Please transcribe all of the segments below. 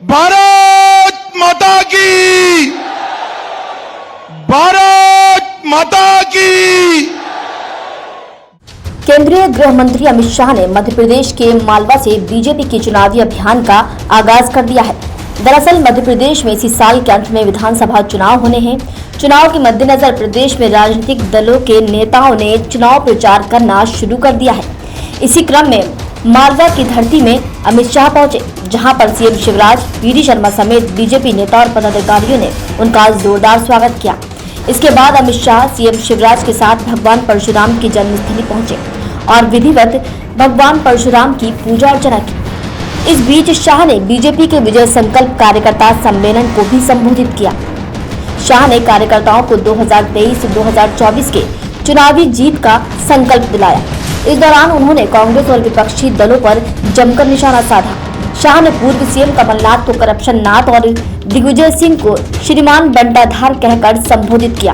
भारत माता की, भारत माता की। केंद्रीय गृह मंत्री अमित शाह ने मध्य प्रदेश के मालवा से बीजेपी के चुनावी अभियान का आगाज कर दिया है। दरअसल मध्य प्रदेश में इसी साल के अंत में विधानसभा चुनाव होने हैं। चुनाव के मद्देनजर प्रदेश में राजनीतिक दलों के नेताओं ने चुनाव प्रचार करना शुरू कर दिया है। इसी क्रम में मालवा की धरती में अमित शाह पहुंचे, जहां पर सीएम शिवराज, पीडी शर्मा समेत बीजेपी नेता और पदाधिकारियों ने उनका जोरदार स्वागत किया। इसके बाद अमित शाह सीएम शिवराज के साथ भगवान परशुराम की जन्मस्थली पहुंचे और विधिवत भगवान परशुराम की पूजा अर्चना की। इस बीच शाह ने बीजेपी के विजय संकल्प कार्यकर्ता सम्मेलन को भी संबोधित किया। शाह ने कार्यकर्ताओं को 2023-2024 के चुनावी जीत का संकल्प दिलाया। इस दौरान उन्होंने कांग्रेस और विपक्षी दलों पर जमकर निशाना साधा। शाह ने पूर्व सीएम कमलनाथ को करप्शन नाथ और दिग्विजय सिंह को श्रीमान बंटाधार कहकर संबोधित किया।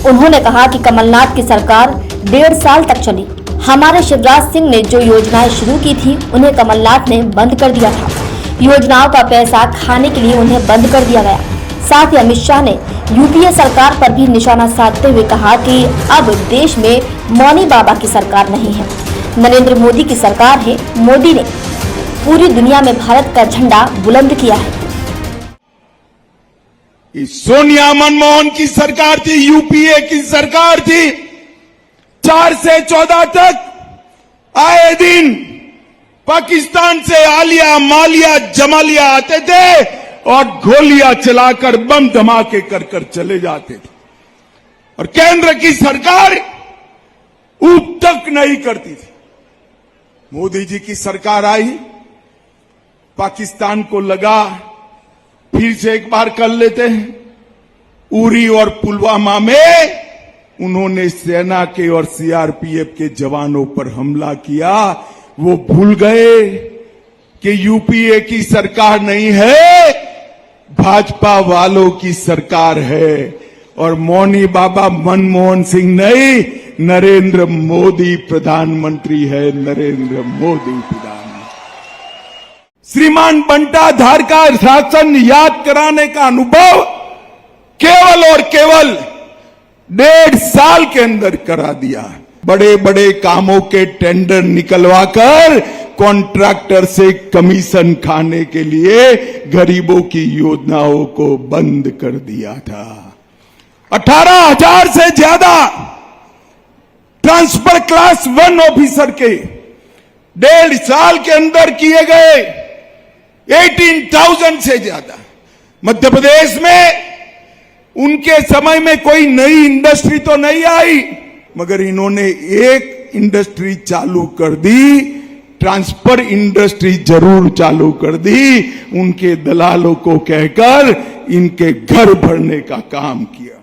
उन्होंने कहा कि कमलनाथ की सरकार 1.5 साल तक चली। हमारे शिवराज सिंह ने जो योजनाएं शुरू की थी उन्हें कमलनाथ ने बंद कर दिया था। योजनाओं का पैसा खाने के लिए उन्हें बंद कर दिया गया। साथ ही अमित शाह ने यूपीए सरकार पर भी निशाना साधते हुए कहा कि अब देश में मौनी बाबा की सरकार नहीं है, नरेंद्र मोदी की सरकार है। मोदी ने पूरी दुनिया में भारत का झंडा बुलंद किया है। सोनिया मनमोहन की सरकार थी, यूपीए की सरकार थी। 4 से 14 तक आए दिन पाकिस्तान से आलिया, मालिया, जमालिया आते थे और गोलियां चलाकर बम धमाके कर चले जाते थे और केंद्र की सरकार ऊप तक नहीं करती थी। मोदी जी की सरकार आई, पाकिस्तान को लगा फिर से एक बार कर लेते हैं। उरी और पुलवामा में उन्होंने सेना के और सीआरपीएफ के जवानों पर हमला किया। वो भूल गए कि यूपीए की सरकार नहीं है, भाजपा वालों की सरकार है और मौनी बाबा मनमोहन सिंह नहीं, नरेंद्र मोदी प्रधानमंत्री है। नरेंद्र मोदी प्रधानमंत्री। श्रीमान बंटाधार का शासन याद कराने का अनुभव केवल और केवल 1.5 साल के अंदर करा दिया। बड़े बड़े कामों के टेंडर निकलवाकर कॉन्ट्रैक्टर से कमीशन खाने के लिए गरीबों की योजनाओं को बंद कर दिया था। 18,000 से ज्यादा ट्रांसफर क्लास 1 ऑफिसर के 1.5 साल के अंदर किए गए। 18,000 से ज्यादा। मध्य प्रदेश में उनके समय में कोई नई इंडस्ट्री तो नहीं आई, मगर इन्होंने एक इंडस्ट्री चालू कर दी, ट्रांसफर इंडस्ट्री जरूर चालू कर दी। उनके दलालों को कहकर इनके घर भरने का काम किया।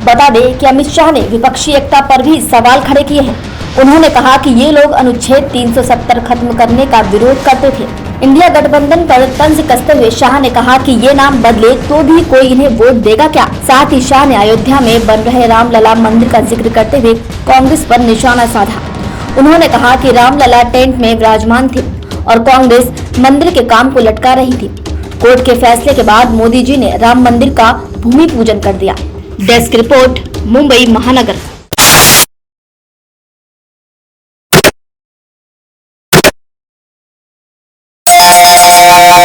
बता दें कि अमित शाह ने विपक्षी एकता पर भी सवाल खड़े किए हैं। उन्होंने कहा कि ये लोग अनुच्छेद 370 खत्म करने का विरोध करते थे। इंडिया गठबंधन पर तंज कसते हुए शाह ने कहा कि ये नाम बदले तो भी कोई इन्हें वोट देगा क्या। साथ ही शाह ने अयोध्या में बन रहे रामलला मंदिर का जिक्र करते हुए कांग्रेस पर निशाना साधा। उन्होंने कहा कि रामलला टेंट में विराजमान थे और कांग्रेस मंदिर के काम को लटका रही थी। कोर्ट के फैसले के बाद मोदी जी ने राम मंदिर का भूमि पूजन कर दिया। डेस्क रिपोर्ट, मुंबई महानगर।